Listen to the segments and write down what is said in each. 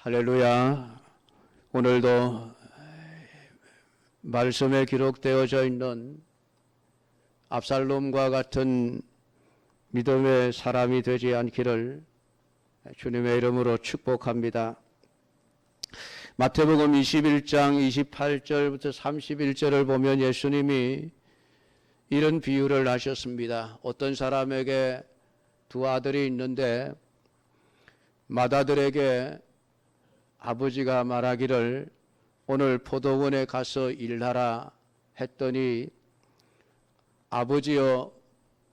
할렐루야. 오늘도 말씀에 기록되어져 있는 압살롬과 같은 믿음의 사람이 되지 않기를 주님의 이름으로 축복합니다. 마태복음 21장 28절부터 31절을 보면 예수님이 이런 비유를 하셨습니다. 어떤 사람에게 두 아들이 있는데 맏아들에게 아버지가 말하기를 오늘 포도원에 가서 일하라 했더니 아버지여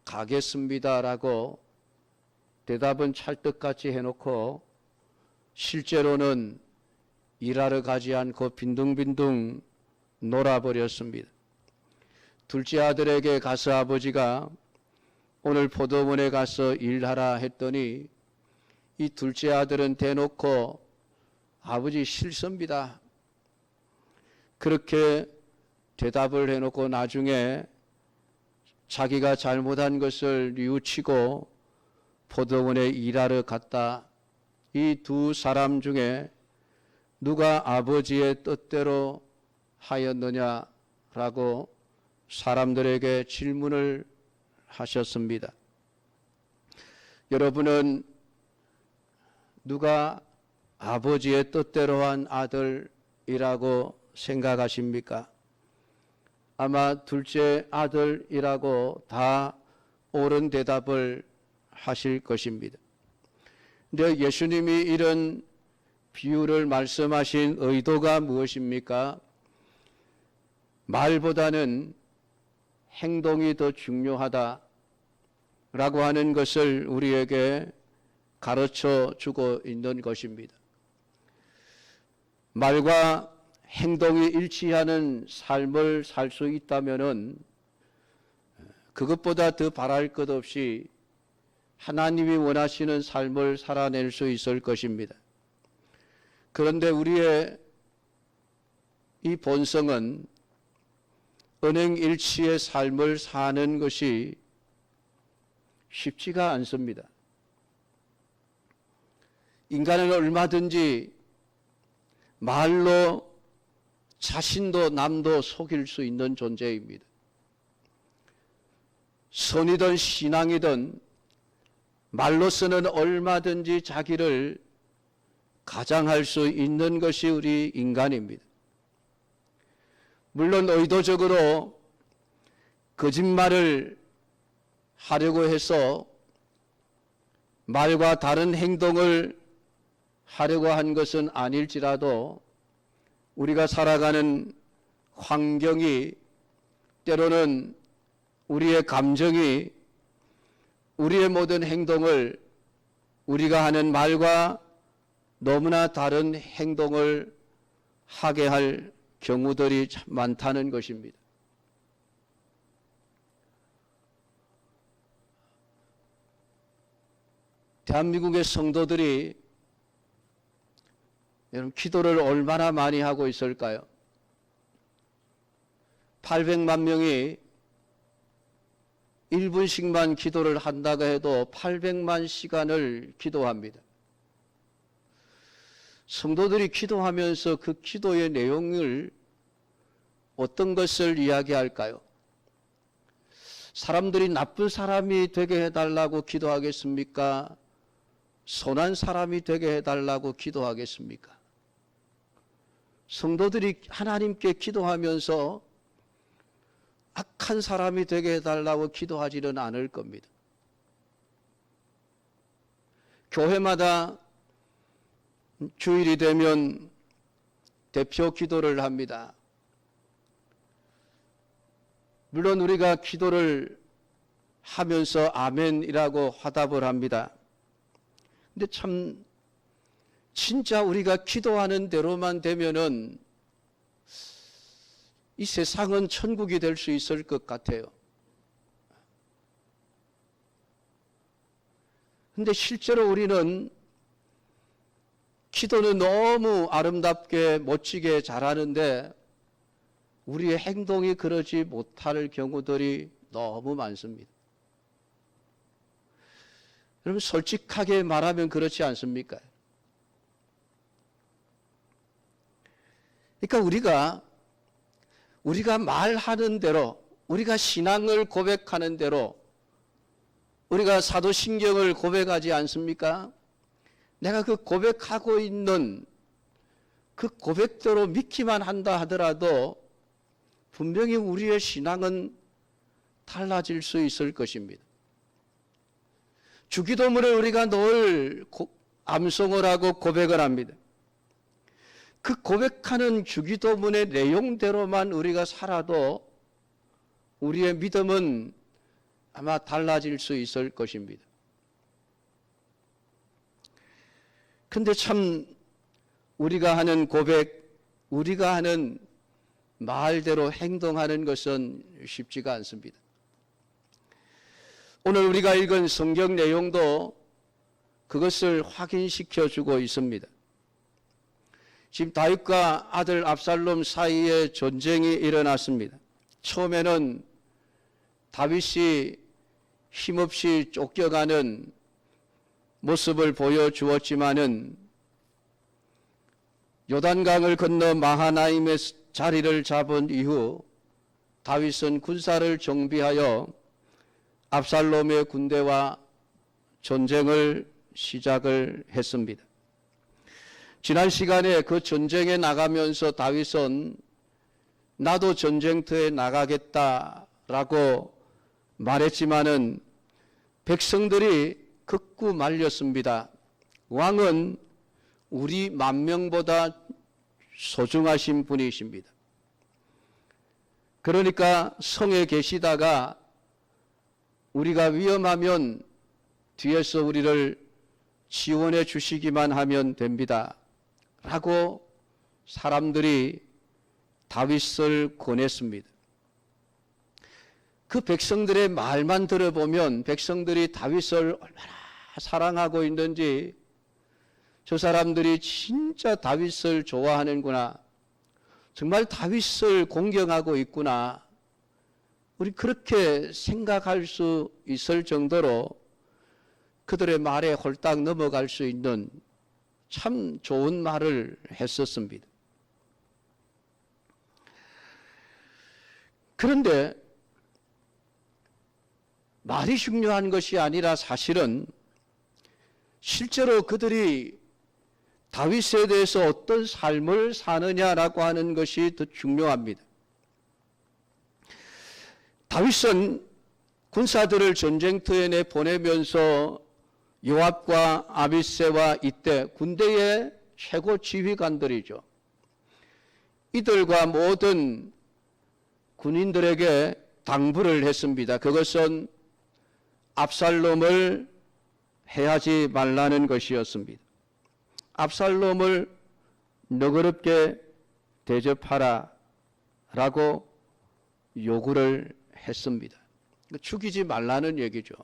가겠습니다 라고 대답은 찰떡같이 해놓고 실제로는 일하러 가지 않고 빈둥빈둥 놀아버렸습니다. 둘째 아들에게 가서 아버지가 오늘 포도원에 가서 일하라 했더니 이 둘째 아들은 대놓고 아버지 싫습니다. 그렇게 대답을 해놓고 나중에 자기가 잘못한 것을 뉘우치고 포도원에 일하러 갔다. 이 두 사람 중에 누가 아버지의 뜻대로 하였느냐라고 사람들에게 질문을 하셨습니다. 여러분은 누가 아버지의 뜻대로 한 아들이라고 생각하십니까? 아마 둘째 아들이라고 다 옳은 대답을 하실 것입니다. 근데 예수님이 이런 비유를 말씀하신 의도가 무엇입니까? 말보다는 행동이 더 중요하다라고 하는 것을 우리에게 가르쳐 주고 있는 것입니다. 말과 행동이 일치하는 삶을 살 수 있다면은 그것보다 더 바랄 것 없이 하나님이 원하시는 삶을 살아낼 수 있을 것입니다. 그런데 우리의 이 본성은 언행일치의 삶을 사는 것이 쉽지가 않습니다. 인간은 얼마든지 말로 자신도 남도 속일 수 있는 존재입니다. 선이든 신앙이든 말로서는 얼마든지 자기를 가장할 수 있는 것이 우리 인간입니다. 물론 의도적으로 거짓말을 하려고 해서 말과 다른 행동을 하려고 한 것은 아닐지라도 우리가 살아가는 환경이 때로는 우리의 감정이 우리의 모든 행동을 우리가 하는 말과 너무나 다른 행동을 하게 할 경우들이 참 많다는 것입니다. 대한민국의 성도들이 여러분 기도를 얼마나 많이 하고 있을까요? 800만 명이 1분씩만 기도를 한다고 해도 800만 시간을 기도합니다. 성도들이 기도하면서 그 기도의 내용을 어떤 것을 이야기할까요? 사람들이 나쁜 사람이 되게 해달라고 기도하겠습니까? 선한 사람이 되게 해달라고 기도하겠습니까? 성도들이 하나님께 기도하면서 악한 사람이 되게 해달라고 기도하지는 않을 겁니다. 교회마다 주일이 되면 대표 기도를 합니다. 물론 우리가 기도를 하면서 아멘이라고 화답을 합니다. 근데 참 진짜 우리가 기도하는 대로만 되면은 이 세상은 천국이 될 수 있을 것 같아요. 근데 실제로 우리는 기도는 너무 아름답게 멋지게 잘하는데 우리의 행동이 그러지 못할 경우들이 너무 많습니다. 여러분 솔직하게 말하면 그렇지 않습니까? 그러니까 우리가 말하는 대로, 우리가 신앙을 고백하는 대로, 우리가 사도신경을 고백하지 않습니까? 내가 그 고백하고 있는 그 고백대로 믿기만 한다 하더라도 분명히 우리의 신앙은 달라질 수 있을 것입니다. 주기도문을 우리가 늘 암송을 하고 고백을 합니다. 그 고백하는 주기도문의 내용대로만 우리가 살아도 우리의 믿음은 아마 달라질 수 있을 것입니다. 근데 참 우리가 하는 고백, 우리가 하는 말대로 행동하는 것은 쉽지가 않습니다. 오늘 우리가 읽은 성경 내용도 그것을 확인시켜 주고 있습니다. 지금 다윗과 아들 압살롬 사이에 전쟁이 일어났습니다. 처음에는 다윗이 힘없이 쫓겨가는 모습을 보여주었지만은 요단강을 건너 마하나임의 자리를 잡은 이후 다윗은 군사를 정비하여 압살롬의 군대와 전쟁을 시작을 했습니다. 지난 시간에 그 전쟁에 나가면서 다윗은 나도 전쟁터에 나가겠다라고 말했지만은 백성들이 극구 말렸습니다. 왕은 우리 만명보다 소중하신 분이십니다. 그러니까 성에 계시다가 우리가 위험하면 뒤에서 우리를 지원해 주시기만 하면 됩니다. 라고 사람들이 다윗을 권했습니다. 그 백성들의 말만 들어보면 백성들이 다윗을 얼마나 사랑하고 있는지, 저 사람들이 진짜 다윗을 좋아하는구나, 정말 다윗을 공경하고 있구나, 우리 그렇게 생각할 수 있을 정도로 그들의 말에 홀딱 넘어갈 수 있는 참 좋은 말을 했었습니다. 그런데 말이 중요한 것이 아니라 사실은 실제로 그들이 다윗에 대해서 어떤 삶을 사느냐라고 하는 것이 더 중요합니다. 다윗은 군사들을 전쟁터에 내보내면서 요압과 아비새와 이때 군대의 최고 지휘관들이죠. 이들과 모든 군인들에게 당부를 했습니다. 그것은 압살롬을 해하지 말라는 것이었습니다. 압살롬을 너그럽게 대접하라 라고 요구를 했습니다. 죽이지 말라는 얘기죠.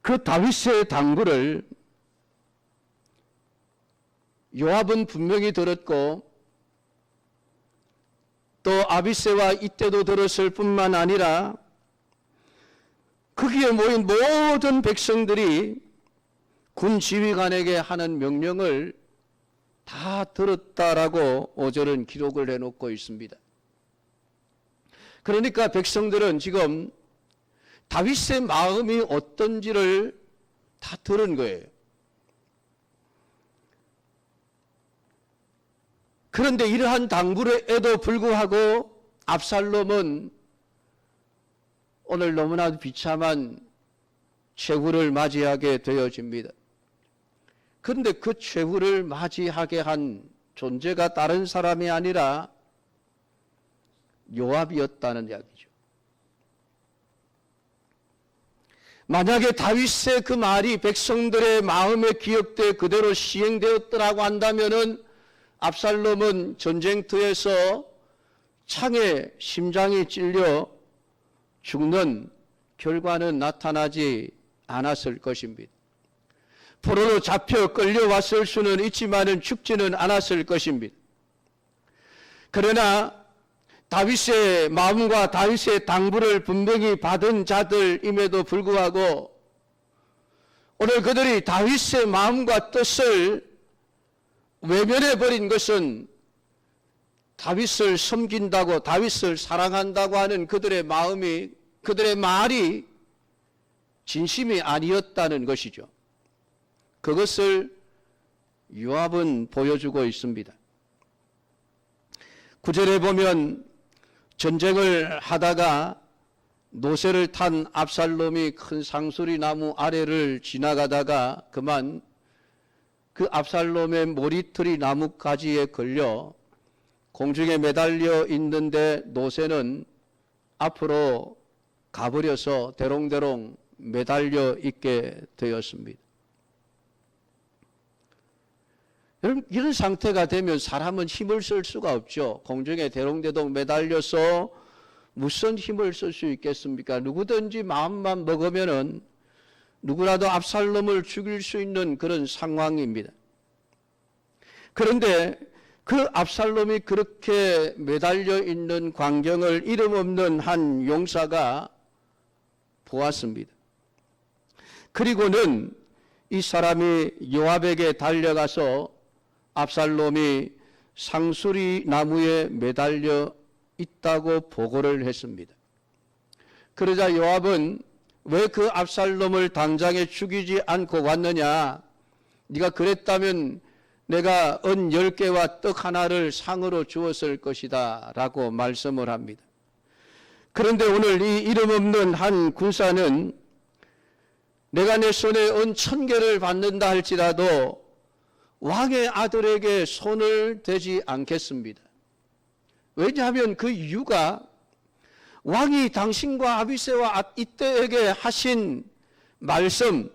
그 다윗의 당부를 요압은 분명히 들었고 또 아비새와 이때도 들었을 뿐만 아니라 거기에 모인 모든 백성들이 군 지휘관에게 하는 명령을 다 들었다라고 5절은 기록을 해놓고 있습니다. 그러니까 백성들은 지금 다윗의 마음이 어떤지를 다 들은 거예요. 그런데 이러한 당부에도 불구하고 압살롬은 오늘 너무나도 비참한 최후를 맞이하게 되어집니다. 그런데 그 최후를 맞이하게 한 존재가 다른 사람이 아니라 요압이었다는 이야기죠. 만약에 다윗의 그 말이 백성들의 마음에 기억돼 그대로 시행되었더라고 한다면은 압살롬은 전쟁터에서 창에 심장이 찔려 죽는 결과는 나타나지 않았을 것입니다. 포로로 잡혀 끌려왔을 수는 있지만은 죽지는 않았을 것입니다. 그러나 다윗의 마음과 다윗의 당부를 분명히 받은 자들임에도 불구하고 오늘 그들이 다윗의 마음과 뜻을 외면해 버린 것은 다윗을 섬긴다고, 다윗을 사랑한다고 하는 그들의 마음이, 그들의 말이 진심이 아니었다는 것이죠. 그것을 요압은 보여주고 있습니다. 9절에 보면 전쟁을 하다가 노새를 탄 압살롬이 큰 상수리 나무 아래를 지나가다가 그만 그 압살롬의 머리털이 나뭇가지에 걸려 공중에 매달려 있는데 노새는 앞으로 가버려서 대롱대롱 매달려 있게 되었습니다. 여러분, 이런 상태가 되면 사람은 힘을 쓸 수가 없죠. 공중에 대롱대롱 매달려서 무슨 힘을 쓸 수 있겠습니까? 누구든지 마음만 먹으면은 누구라도 압살롬을 죽일 수 있는 그런 상황입니다. 그런데 그 압살롬이 그렇게 매달려 있는 광경을 이름 없는 한 용사가 보았습니다. 그리고는 이 사람이 요압에게 달려가서 압살롬이 상수리 나무에 매달려 있다고 보고를 했습니다. 그러자 요압은 왜 그 압살롬을 당장에 죽이지 않고 왔느냐? 네가 그랬다면 내가 은 10개와 떡 하나를 상으로 주었을 것이다 라고 말씀을 합니다. 그런데 오늘 이 이름 없는 한 군사는 내가 내 손에 은 1000개를 받는다 할지라도 왕의 아들에게 손을 대지 않겠습니다. 왜냐하면 그 이유가 왕이 당신과 아비새와 이때에게 하신 말씀,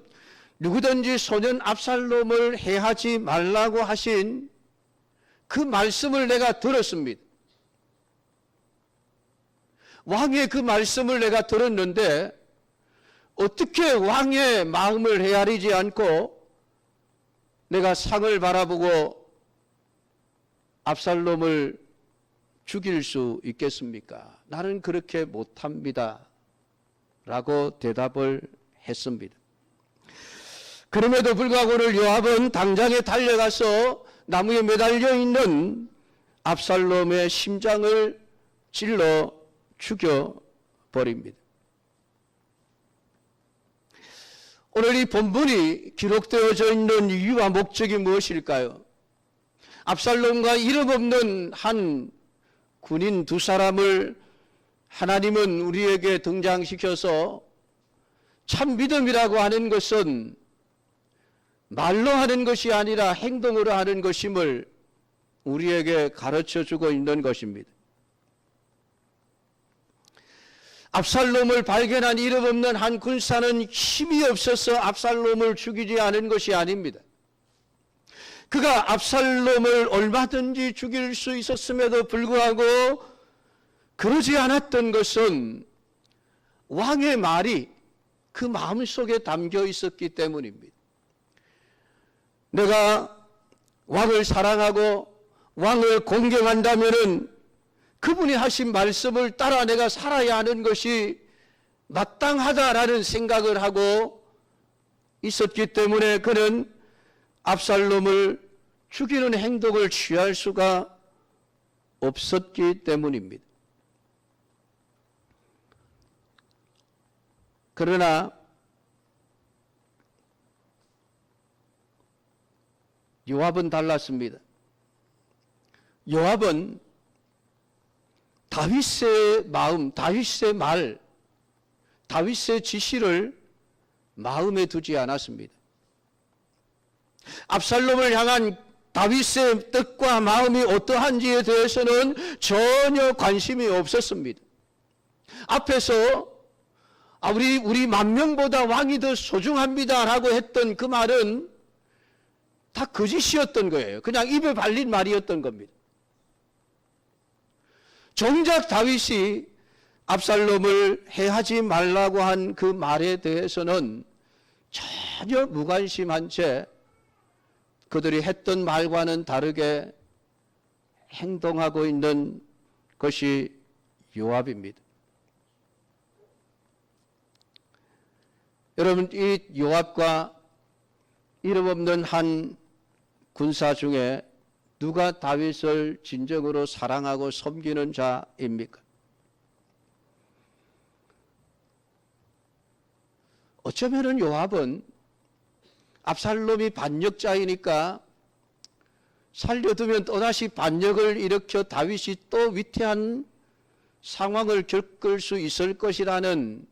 누구든지 소년 압살롬을 해하지 말라고 하신 그 말씀을 내가 들었습니다. 왕의 그 말씀을 내가 들었는데 어떻게 왕의 마음을 헤아리지 않고 내가 상을 바라보고 압살롬을 죽일 수 있겠습니까? 나는 그렇게 못합니다 라고 대답을 했습니다. 그럼에도 불구하고 오늘 요압은 당장에 달려가서 나무에 매달려 있는 압살롬의 심장을 찔러 죽여버립니다. 오늘 이 본문이 기록되어져 있는 이유와 목적이 무엇일까요? 압살롬과 이름 없는 한 군인 두 사람을 하나님은 우리에게 등장시켜서 참 믿음이라고 하는 것은 말로 하는 것이 아니라 행동으로 하는 것임을 우리에게 가르쳐주고 있는 것입니다. 압살롬을 발견한 이름 없는 한 군사는 힘이 없어서 압살롬을 죽이지 않은 것이 아닙니다. 그가 압살롬을 얼마든지 죽일 수 있었음에도 불구하고 그러지 않았던 것은 왕의 말이 그 마음속에 담겨 있었기 때문입니다. 내가 왕을 사랑하고 왕을 공경한다면은 그분이 하신 말씀을 따라 내가 살아야 하는 것이 마땅하다라는 생각을 하고 있었기 때문에 그는 압살롬을 죽이는 행동을 취할 수가 없었기 때문입니다. 그러나 요압은 달랐습니다. 요압은 다윗의 마음, 다윗의 말, 다윗의 지시를 마음에 두지 않았습니다. 압살롬을 향한 다윗의 뜻과 마음이 어떠한지에 대해서는 전혀 관심이 없었습니다. 앞에서 우리 만명보다 왕이 더 소중합니다라고 했던 그 말은 다 거짓이었던 거예요. 그냥 입에 발린 말이었던 겁니다. 정작 다윗이 압살롬을 해하지 말라고 한 그 말에 대해서는 전혀 무관심한 채 그들이 했던 말과는 다르게 행동하고 있는 것이 요압입니다. 여러분, 이 요압과 이름 없는 한 군사 중에 누가 다윗을 진정으로 사랑하고 섬기는 자입니까? 어쩌면은 요압은 압살롬이 반역자이니까 살려두면 또다시 반역을 일으켜 다윗이 또 위태한 상황을 겪을 수 있을 것이라는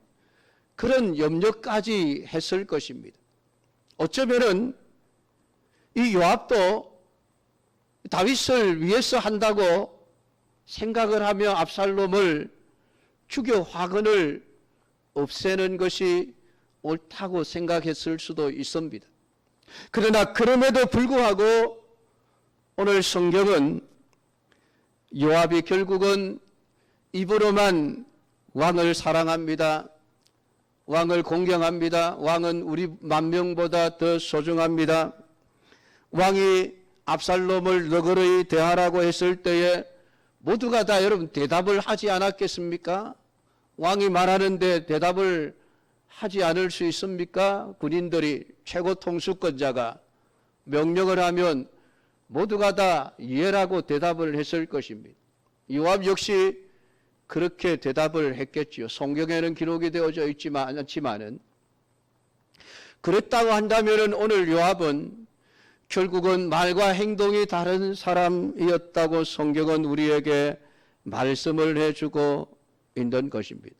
그런 염려까지 했을 것입니다. 어쩌면은 이 요압도 다윗을 위해서 한다고 생각을 하며 압살롬을 죽여 화근을 없애는 것이 옳다고 생각했을 수도 있습니다. 그러나 그럼에도 불구하고 오늘 성경은 요압이 결국은 입으로만 왕을 사랑합니다. 왕을 공경합니다. 왕은 우리 만명보다 더 소중합니다. 왕이 압살롬을 너그러이 대하라고 했을 때에 모두가 다 여러분 대답을 하지 않았겠습니까? 왕이 말하는데 대답을 하지 않을 수 있습니까? 군인들이 최고 통수권자가 명령을 하면 모두가 다 예라고 대답을 했을 것입니다. 요압 역시 그렇게 대답을 했겠지요. 성경에는 기록이 되어져 않지만은 그랬다고 한다면 오늘 요압은 결국은 말과 행동이 다른 사람이었다고 성경은 우리에게 말씀을 해주고 있는 것입니다.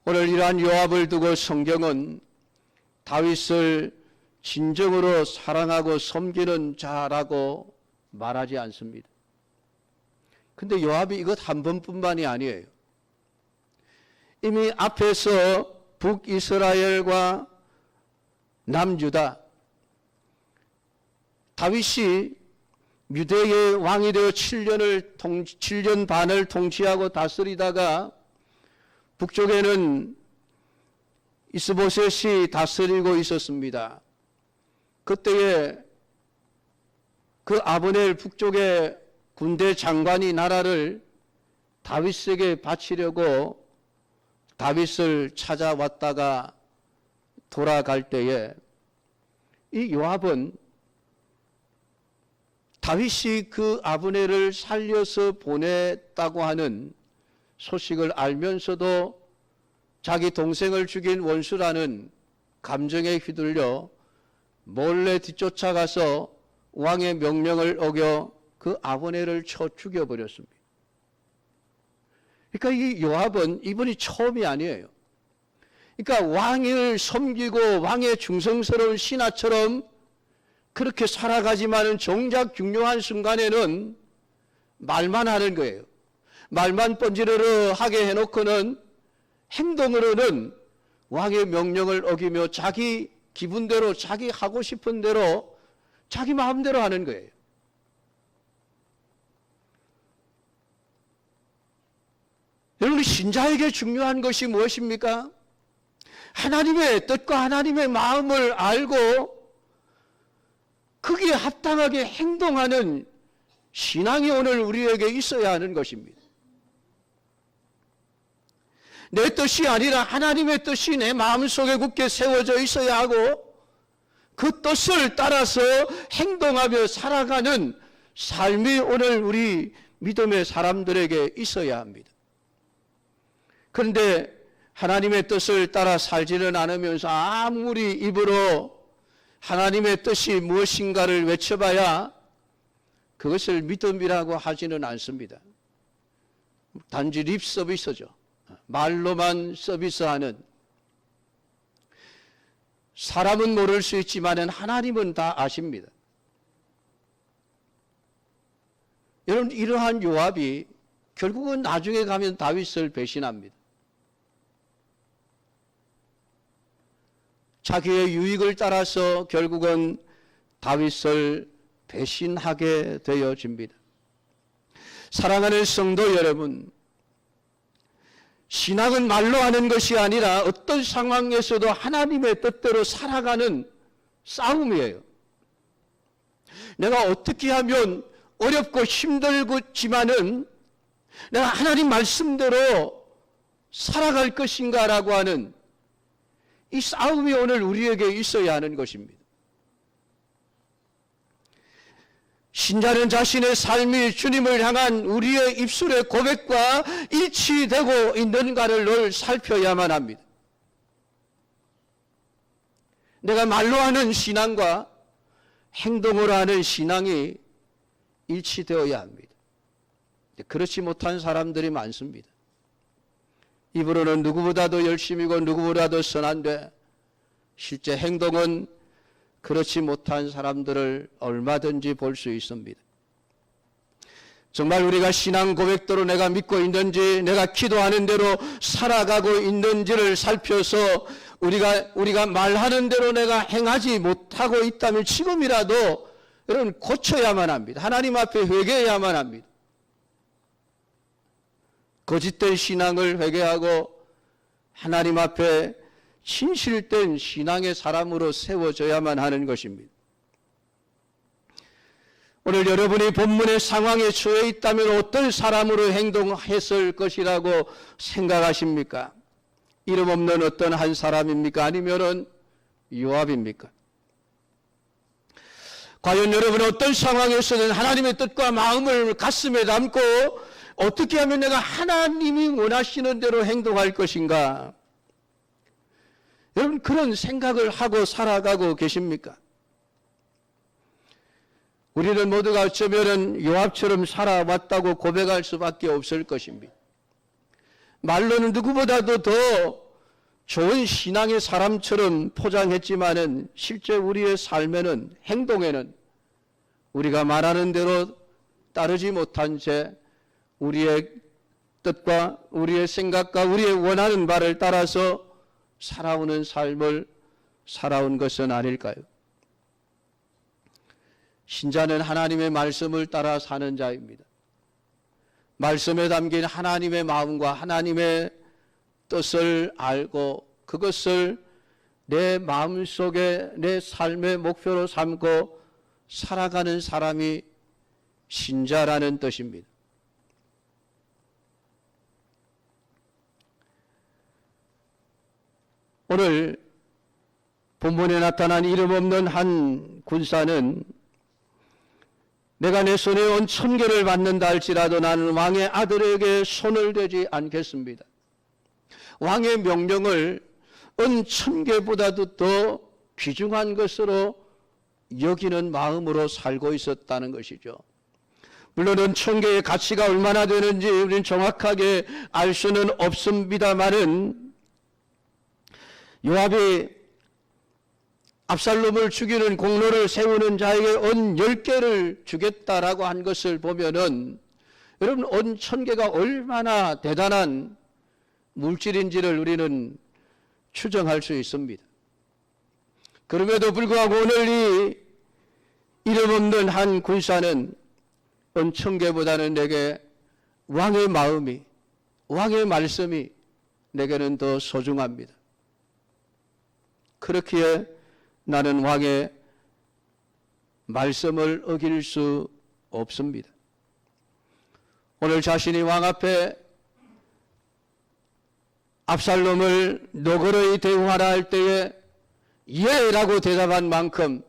오늘 이러한 요압을 두고 성경은 다윗을 진정으로 사랑하고 섬기는 자라고 말하지 않습니다. 근데 요압이 이것 한 번뿐만이 아니에요. 이미 앞에서 북이스라엘과 남유다, 다윗이 유대의 왕이 되어 7년 반을 통치하고 다스리다가 북쪽에는 이스보셋이 다스리고 있었습니다. 그때에 그 아브넬 북쪽의 군대 장관이 나라를 다윗에게 바치려고 다윗을 찾아왔다가 돌아갈 때에 이 요압은 다윗이 그 아브넬을 살려서 보냈다고 하는 소식을 알면서도 자기 동생을 죽인 원수라는 감정에 휘둘려 몰래 뒤쫓아가서 왕의 명령을 어겨 그 아브넬을 쳐 죽여버렸습니다. 그러니까 이 요압은 이번이 처음이 아니에요. 그러니까 왕을 섬기고 왕의 중성스러운 신하처럼 그렇게 살아가지만은 정작 중요한 순간에는 말만 하는 거예요. 말만 뻔지르르 하게 해놓고는 행동으로는 왕의 명령을 어기며 자기 기분대로 자기 하고 싶은 대로 자기 마음대로 하는 거예요. 여러분, 신자에게 중요한 것이 무엇입니까? 하나님의 뜻과 하나님의 마음을 알고 거기에 합당하게 행동하는 신앙이 오늘 우리에게 있어야 하는 것입니다. 내 뜻이 아니라 하나님의 뜻이 내 마음속에 굳게 세워져 있어야 하고 그 뜻을 따라서 행동하며 살아가는 삶이 오늘 우리 믿음의 사람들에게 있어야 합니다. 그런데 하나님의 뜻을 따라 살지는 않으면서 아무리 입으로 하나님의 뜻이 무엇인가를 외쳐봐야 그것을 믿음이라고 하지는 않습니다. 단지 립 서비스죠. 말로만 서비스하는. 사람은 모를 수 있지만 하나님은 다 아십니다. 여러분, 이러한 요압이 결국은 나중에 가면 다윗을 배신합니다. 자기의 유익을 따라서 결국은 다윗을 배신하게 되어집니다. 사랑하는 성도 여러분, 신앙은 말로 하는 것이 아니라 어떤 상황에서도 하나님의 뜻대로 살아가는 싸움이에요. 내가 어떻게 하면 어렵고 힘들지만은 내가 하나님 말씀대로 살아갈 것인가라고 하는 이 싸움이 오늘 우리에게 있어야 하는 것입니다. 신자는 자신의 삶이 주님을 향한 우리의 입술의 고백과 일치되고 있는가를 늘 살펴야만 합니다. 내가 말로 하는 신앙과 행동으로 하는 신앙이 일치되어야 합니다. 그렇지 못한 사람들이 많습니다. 입으로는 누구보다도 열심이고 누구보다도 선한데 실제 행동은 그렇지 못한 사람들을 얼마든지 볼 수 있습니다. 정말 우리가 신앙 고백대로 내가 믿고 있는지, 내가 기도하는 대로 살아가고 있는지를 살펴서 우리가 말하는 대로 내가 행하지 못하고 있다면 지금이라도 여러분 고쳐야만 합니다. 하나님 앞에 회개해야만 합니다. 거짓된 신앙을 회개하고 하나님 앞에 진실된 신앙의 사람으로 세워져야만 하는 것입니다. 오늘 여러분이 본문의 상황에 처해 있다면 어떤 사람으로 행동했을 것이라고 생각하십니까? 이름 없는 어떤 한 사람입니까? 아니면은 요압입니까? 과연 여러분은 어떤 상황에서는 하나님의 뜻과 마음을 가슴에 담고 어떻게 하면 내가 하나님이 원하시는 대로 행동할 것인가? 여러분 그런 생각을 하고 살아가고 계십니까? 우리는 모두가 어쩌면 요압처럼 살아왔다고 고백할 수밖에 없을 것입니다. 말로는 누구보다도 더 좋은 신앙의 사람처럼 포장했지만은 실제 우리의 삶에는, 행동에는 우리가 말하는 대로 따르지 못한 채 우리의 뜻과 우리의 생각과 우리의 원하는 바를 따라서 살아오는 삶을 살아온 것은 아닐까요? 신자는 하나님의 말씀을 따라 사는 자입니다. 말씀에 담긴 하나님의 마음과 하나님의 뜻을 알고 그것을 내 마음속에 내 삶의 목표로 삼고 살아가는 사람이 신자라는 뜻입니다. 오늘 본문에 나타난 이름 없는 한 군사는 내가 내 손에 온 1000개를 받는다 할지라도 나는 왕의 아들에게 손을 대지 않겠습니다. 왕의 명령을 은 1000개보다도 더 귀중한 것으로 여기는 마음으로 살고 있었다는 것이죠. 물론 은 1000개의 가치가 얼마나 되는지 우리는 정확하게 알 수는 없습니다만은 요압이 압살롬을 죽이는 공로를 세우는 자에게 은 10개를 주겠다라고 한 것을 보면은 여러분 은 1000개가 얼마나 대단한 물질인지를 우리는 추정할 수 있습니다. 그럼에도 불구하고 오늘 이 이름 없는 한 군사는 은 1000개보다는 내게 왕의 마음이, 왕의 말씀이 내게는 더 소중합니다. 그렇기에 나는 왕의 말씀을 어길 수 없습니다. 오늘 자신이 왕 앞에 압살롬을 너그러이 대우하라 할 때에 예라고 대답한 만큼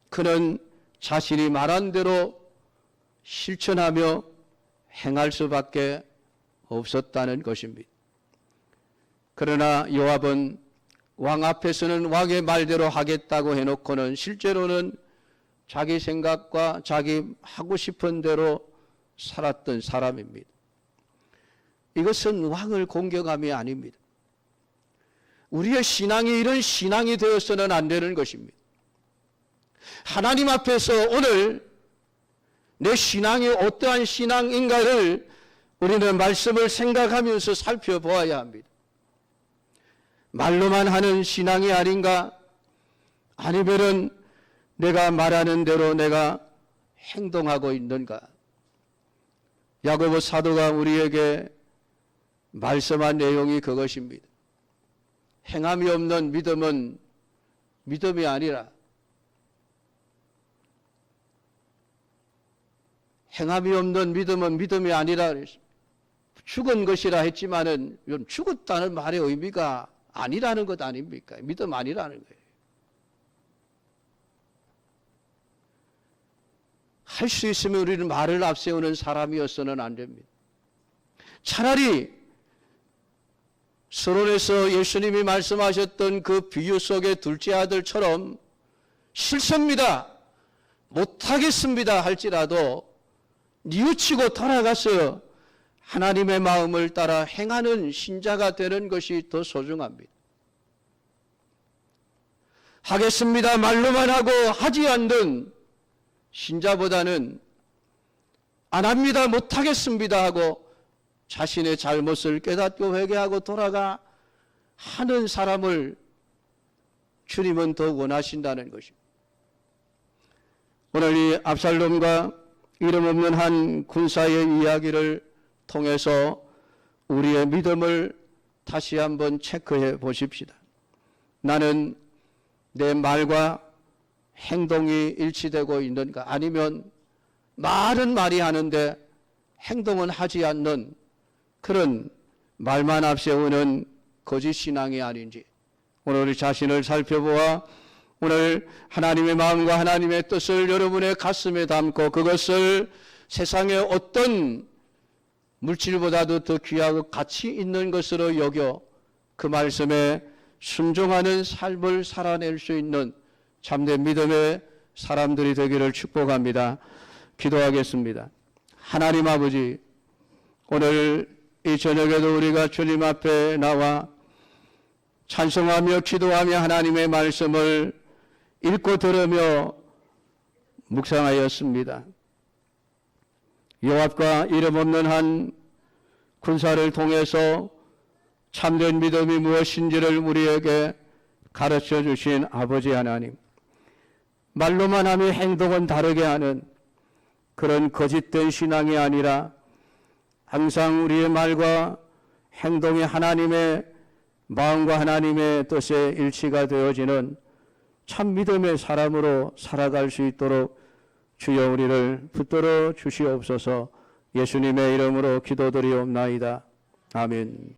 그는 자신이 말한 대로 실천하며 행할 수밖에 없었다는 것입니다. 그러나 요압은 왕 앞에서는 왕의 말대로 하겠다고 해놓고는 실제로는 자기 생각과 자기 하고 싶은 대로 살았던 사람입니다. 이것은 왕을 공경함이 아닙니다. 우리의 신앙이 이런 신앙이 되어서는 안 되는 것입니다. 하나님 앞에서 오늘 내 신앙이 어떠한 신앙인가를 우리는 말씀을 생각하면서 살펴보아야 합니다. 말로만 하는 신앙이 아닌가? 아니면은 내가 말하는 대로 내가 행동하고 있는가? 야고보 사도가 우리에게 말씀한 내용이 그것입니다. 행함이 없는 믿음은 믿음이 아니라 행함이 없는 믿음은 믿음이 아니라 죽은 것이라 했지만은 죽었다는 말의 의미가 아니라는 것 아닙니까? 믿음 아니라는 거예요. 할 수 있으면 우리는 말을 앞세우는 사람이어서는 안 됩니다. 차라리 서론에서 예수님이 말씀하셨던 그 비유 속의 둘째 아들처럼 싫습니다, 못하겠습니다 할지라도 뉘우치고 돌아가서 하나님의 마음을 따라 행하는 신자가 되는 것이 더 소중합니다. 하겠습니다 말로만 하고 하지 않는 신자보다는 안 합니다, 못하겠습니다 하고 자신의 잘못을 깨닫고 회개하고 돌아가 하는 사람을 주님은 더 원하신다는 것입니다. 오늘 이 압살롬과 이름 없는 한 군사의 이야기를 통해서 우리의 믿음을 다시 한번 체크해 보십시다. 나는 내 말과 행동이 일치되고 있는가? 아니면 말은 많이 하는데 행동은 하지 않는 그런 말만 앞세우는 거짓 신앙이 아닌지 오늘 우리 자신을 살펴보아 오늘 하나님의 마음과 하나님의 뜻을 여러분의 가슴에 담고 그것을 세상의 어떤 물질보다도 더 귀하고 가치 있는 것으로 여겨 그 말씀에 순종하는 삶을 살아낼 수 있는 참된 믿음의 사람들이 되기를 축복합니다. 기도하겠습니다. 하나님 아버지, 오늘 이 저녁에도 우리가 주님 앞에 나와 찬송하며 기도하며 하나님의 말씀을 읽고 들으며 묵상하였습니다. 요압과 이름 없는 한 군사를 통해서 참된 믿음이 무엇인지를 우리에게 가르쳐 주신 아버지 하나님, 말로만 하며 행동은 다르게 하는 그런 거짓된 신앙이 아니라 항상 우리의 말과 행동이 하나님의 마음과 하나님의 뜻에 일치가 되어지는 참 믿음의 사람으로 살아갈 수 있도록 주여 우리를 붙들어 주시옵소서. 예수님의 이름으로 기도드리옵나이다. 아멘.